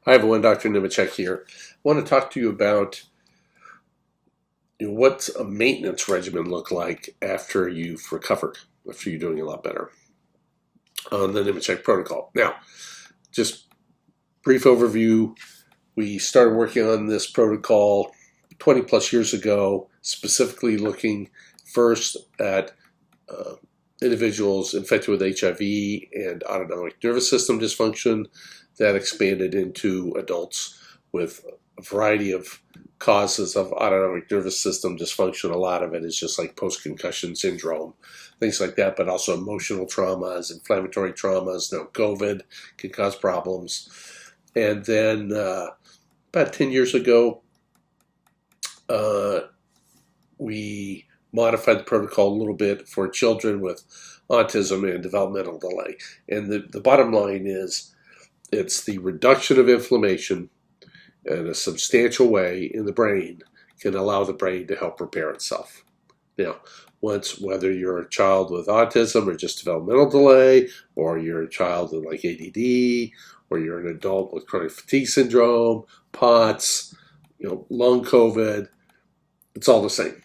Hi everyone, Dr. Nemechek here. I want to talk to you about what's a maintenance regimen look like after you've recovered, after you're doing a lot better on the Nemechek protocol. Now, just brief overview, we started working on this protocol 20 plus years ago, specifically looking first at individuals infected with HIV and autonomic nervous system dysfunction. That expanded into adults with a variety of causes of autonomic nervous system dysfunction. A lot of it is just like post-concussion syndrome, things like that, but also emotional traumas, inflammatory traumas. Now, COVID can cause problems. And then about 10 years ago, we modified the protocol a little bit for children with autism and developmental delay. And the bottom line is, it's the reduction of inflammation in a substantial way in the brain can allow the brain to help repair itself. Now, whether you're a child with autism or just developmental delay, or you're a child with like ADD, or you're an adult with chronic fatigue syndrome, POTS, lung COVID, it's all the same.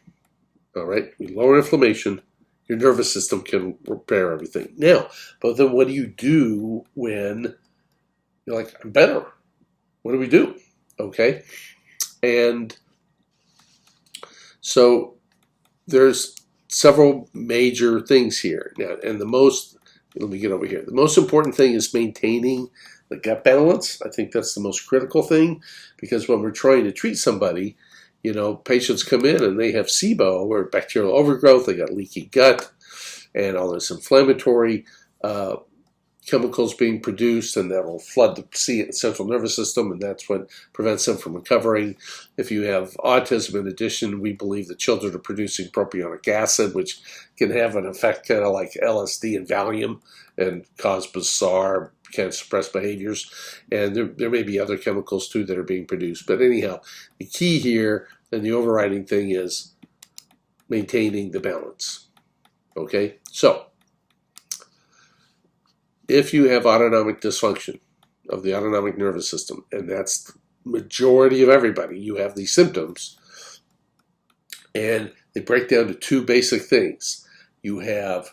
All right, we lower inflammation, your nervous system can repair everything. Now, but then what do you do when you're like, I'm better? What do we do? Okay. And so there's several major things here. Now, and let me get over here. The most important thing is maintaining the gut balance. I think that's the most critical thing, because when we're trying to treat somebody, patients come in and they have SIBO, or bacterial overgrowth, they got leaky gut, and all this inflammatory chemicals being produced, and that will flood the central nervous system, and that's what prevents them from recovering. If you have autism, in addition, we believe that children are producing propionic acid, which can have an effect kind of like LSD and Valium and cause bizarre kind of suppressed behaviors. And there may be other chemicals too that are being produced. But anyhow, the key here and the overriding thing is maintaining the balance. Okay, so if you have autonomic dysfunction of the autonomic nervous system, and that's the majority of everybody, you have these symptoms, and they break down to two basic things. You have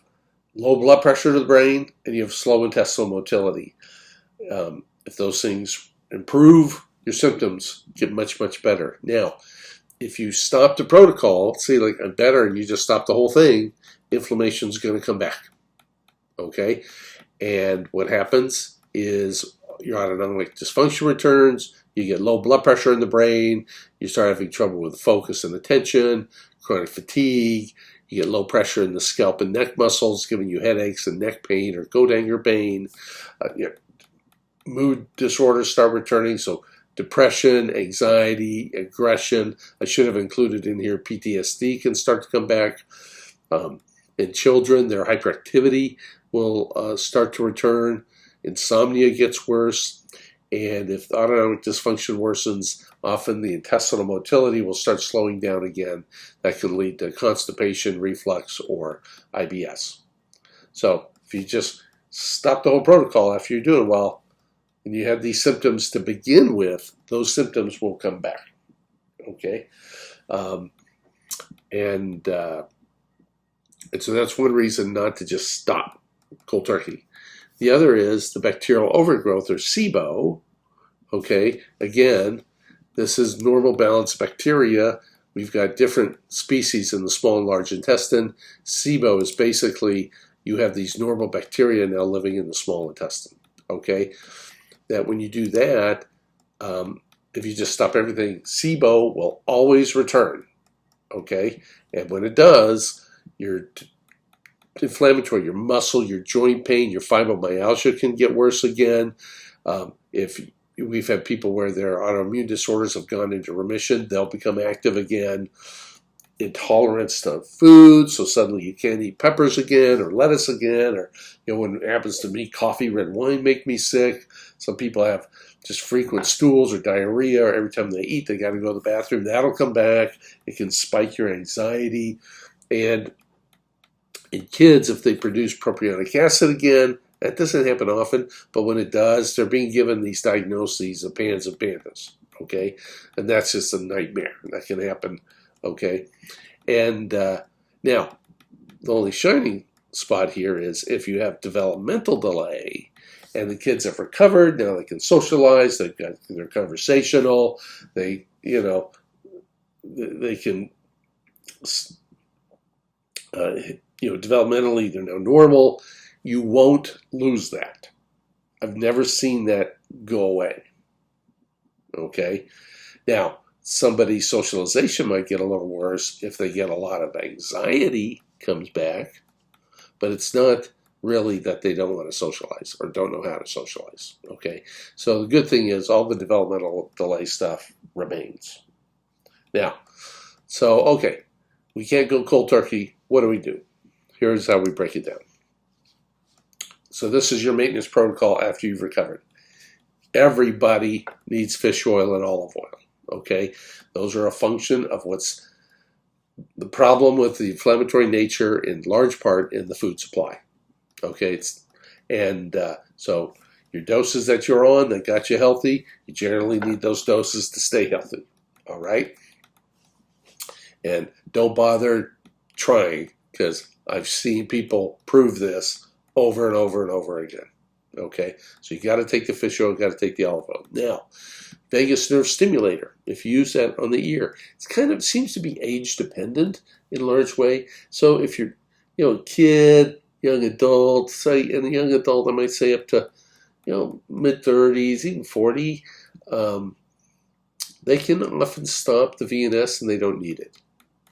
low blood pressure to the brain, and you have slow intestinal motility. If those things improve, your symptoms get much, much better. Now, if you stop the protocol, say like I'm better, and you just stop the whole thing, inflammation is going to come back. Okay? And what happens is your autonomic dysfunction returns, you get low blood pressure in the brain, you start having trouble with focus and attention, chronic fatigue, you get low pressure in the scalp and neck muscles, giving you headaches and neck pain or coat hanger pain. Mood disorders start returning, so depression, anxiety, aggression. I should have included in here PTSD can start to come back. In children, their hyperactivity will start to return. Insomnia gets worse. And if the autonomic dysfunction worsens, often the intestinal motility will start slowing down again. That can lead to constipation, reflux, or IBS. So if you just stop the whole protocol after you're doing well, and you have these symptoms to begin with, those symptoms will come back. Okay? And so that's one reason not to just stop cold turkey. The other is the bacterial overgrowth, or SIBO. Okay, again, this is normal balanced bacteria. We've got different species in the small and large intestine. SIBO is basically you have these normal bacteria now living in the small intestine. Okay, that when you do that, if you just stop everything, SIBO will always return. Okay, and when it does, your inflammatory, your muscle, your joint pain, your fibromyalgia can get worse again. If we've had people where their autoimmune disorders have gone into remission, they'll become active again. Intolerance to food, so suddenly you can't eat peppers again or lettuce again, or when it happens to me, coffee, red wine make me sick. Some people have just frequent stools or diarrhea, or every time they eat, they got to go to the bathroom. That'll come back. It can spike your anxiety. And in kids, if they produce propionic acid again, That doesn't happen often, but when it does, they're being given these diagnoses of PANS and PANDAS, okay? And that's just a nightmare. That can happen, okay? And now, the only shining spot here is if you have developmental delay and the kids have recovered, now they can socialize, they're conversational, they can developmentally they're now normal. You won't lose that. I've never seen that go away. Okay? Now, somebody's socialization might get a little worse if they get a lot of anxiety comes back, but it's not really that they don't want to socialize or don't know how to socialize. Okay? So the good thing is all the developmental delay stuff remains. Now, so, okay, we can't go cold turkey. What do? Here's how we break it down. So this is your maintenance protocol after you've recovered. Everybody needs fish oil and olive oil, okay? Those are a function of what's the problem with the inflammatory nature in large part in the food supply, okay? So your doses that you're on that got you healthy, you generally need those doses to stay healthy, all right? And don't bother trying, because I've seen people prove this over and over and over again. Okay, so you got to take the fish oil, got to take the olive oil. Now, vagus nerve stimulator. If you use that on the ear, it seems to be age dependent in a large way. So if you're, a kid, young adult, and a young adult, I might say up to, mid 30s, even 40, they can often stop the VNS and they don't need it.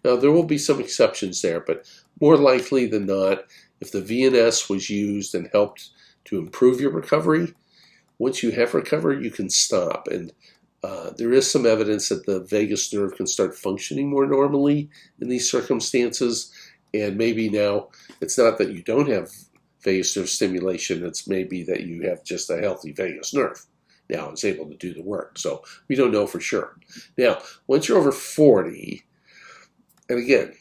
Now, there will be some exceptions there, but more likely than not, if the VNS was used and helped to improve your recovery, once you have recovered, you can stop. And there is some evidence that the vagus nerve can start functioning more normally in these circumstances. And maybe now it's not that you don't have vagus nerve stimulation, it's maybe that you have just a healthy vagus nerve. Now it's able to do the work. So we don't know for sure. Now, once you're over 40, and again,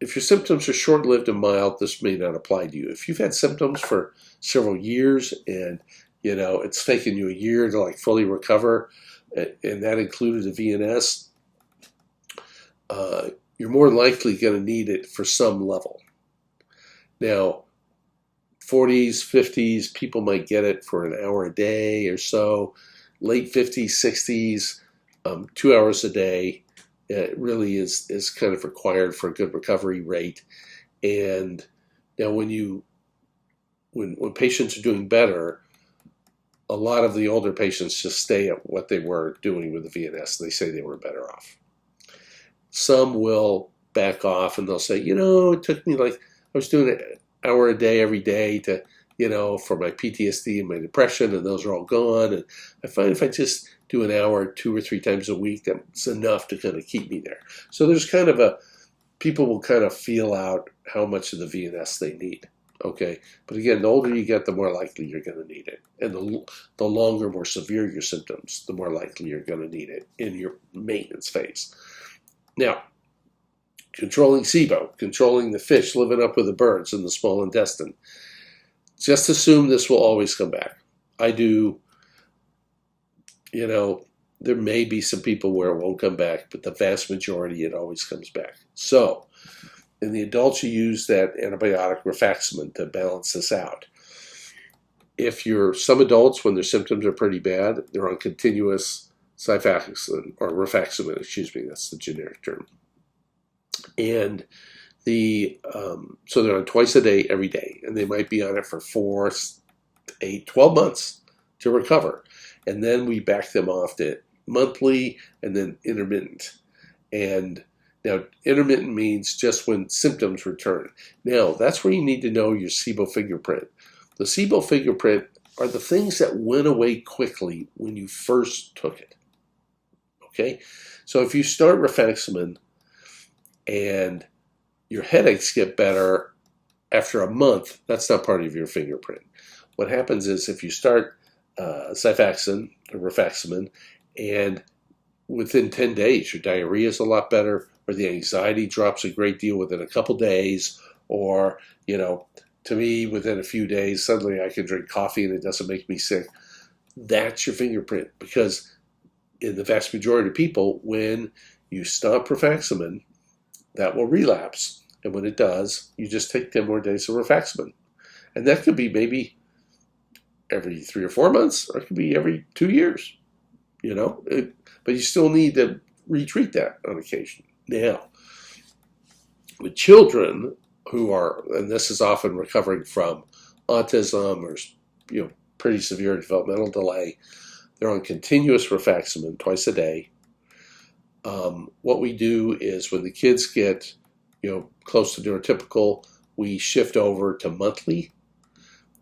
if your symptoms are short-lived and mild, this may not apply to you. If you've had symptoms for several years and, it's taken you a year to fully recover, and that included a VNS, you're more likely going to need it for some level. Now, 40s, 50s, people might get it for an hour a day or so. Late 50s, 60s, 2 hours a day. It really is kind of required for a good recovery rate. And now when patients are doing better, a lot of the older patients just stay at what they were doing with the VNS. They say they were better off. Some will back off and they'll say, it took me I was doing an hour a day every day to, for my PTSD and my depression, and those are all gone. And I find if I just do an hour 2 or 3 times a week, that's enough to kind of keep me there. So there's people will kind of feel out how much of the VNS they need. Okay, but again, the older you get, the more likely you're going to need it. And the longer, more severe your symptoms, the more likely you're going to need it in your maintenance phase. Now, controlling SIBO, controlling the fish living up with the birds in the small intestine. Just assume this will always come back. I do, there may be some people where it won't come back, but the vast majority, it always comes back. So, in the adults, you use that antibiotic rifaximin to balance this out. If some adults, when their symptoms are pretty bad, they're on continuous rifaximin, that's the generic term. And so they're on twice a day, every day, and they might be on it for 4, 8, 12 months to recover. And then we back them off to monthly and then intermittent. And now, intermittent means just when symptoms return. Now, that's where you need to know your SIBO fingerprint. The SIBO fingerprint are the things that went away quickly when you first took it. Okay? So if you start rifaximin and your headaches get better after a month, that's not part of your fingerprint. What happens is if you start rifaximin, and within 10 days your diarrhea is a lot better, or the anxiety drops a great deal within a couple days, or to me, within a few days, suddenly I can drink coffee and it doesn't make me sick. That's your fingerprint, because in the vast majority of people, when you stop rifaximin, that will relapse. And when it does, you just take 10 more days of rifaximin. And that could be maybe every 3 or 4 months, or it could be every 2 years, but you still need to retreat that on occasion. Now, with children who are, and this is often recovering from autism or pretty severe developmental delay, they're on continuous rifaximin twice a day. What we do is when the kids get close to neurotypical, we shift over to monthly,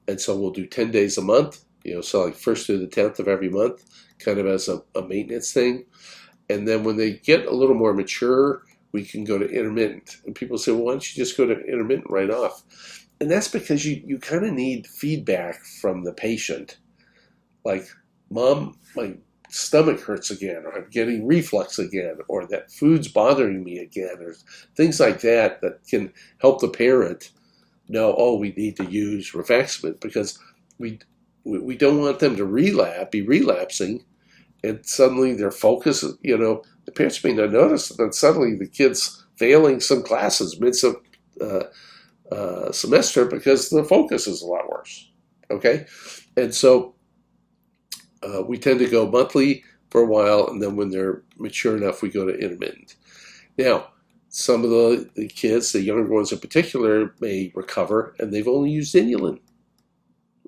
and so we'll do 10 days a month, so like 1st through the 10th of every month, kind of as a maintenance thing. And then when they get a little more mature, we can go to intermittent. And people say, well, why don't you just go to intermittent right off? And that's because you kind of need feedback from the patient. Like, Mom, my stomach hurts again, or I'm getting reflux again, or that food's bothering me again, or things like that can help the parent know, oh, we need to use rifaximin, because we don't want them to be relapsing, and suddenly their focus, the parents may not notice that suddenly the kid's failing some classes mid-semester because the focus is a lot worse, okay? And so we tend to go monthly for a while, and then when they're mature enough, we go to intermittent. Now, some of the kids, the younger ones in particular, may recover, and they've only used inulin.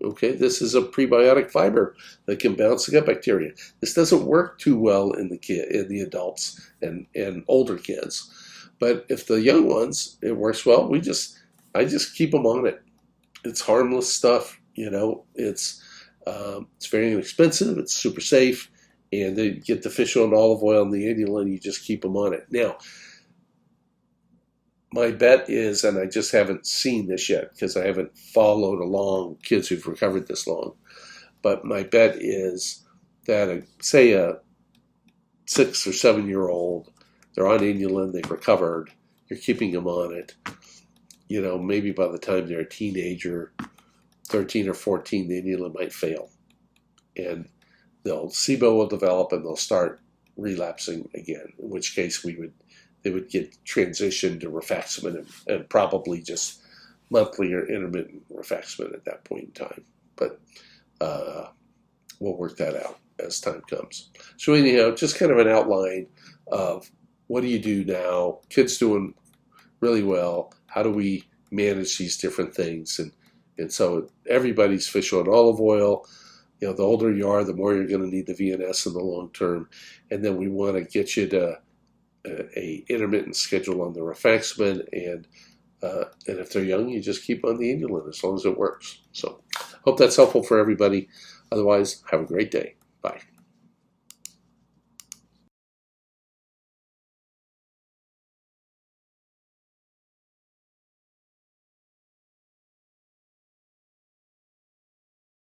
Okay, this is a prebiotic fiber that can balance the gut bacteria. This doesn't work too well in the adults and older kids, but if the young ones, it works well. I just keep them on it. It's harmless stuff, It's very inexpensive. It's super safe, and they get the fish oil and olive oil and the inulin. You just keep them on it. Now, my bet is, and I just haven't seen this yet because I haven't followed along kids who've recovered this long, but my bet is that, say a 6 or 7 year old, they're on inulin, they've recovered, you're keeping them on it. Maybe by the time they're a teenager, 13 or 14, the inulin might fail. And SIBO will develop and they'll start relapsing again, in which case they would get transitioned to rifaximin and probably just monthly or intermittent rifaximin at that point in time. But we'll work that out as time comes. So anyhow, just kind of an outline of what do you do now? Kids doing really well. How do we manage these different things? And so everybody's fish oil and olive oil. The older you are, the more you're going to need the VNS in the long term. And then we want to get you to a intermittent schedule on the rifaximin, and if they're young, you just keep on the inulin as long as it works. So hope that's helpful for everybody. Otherwise, have a great day. Bye.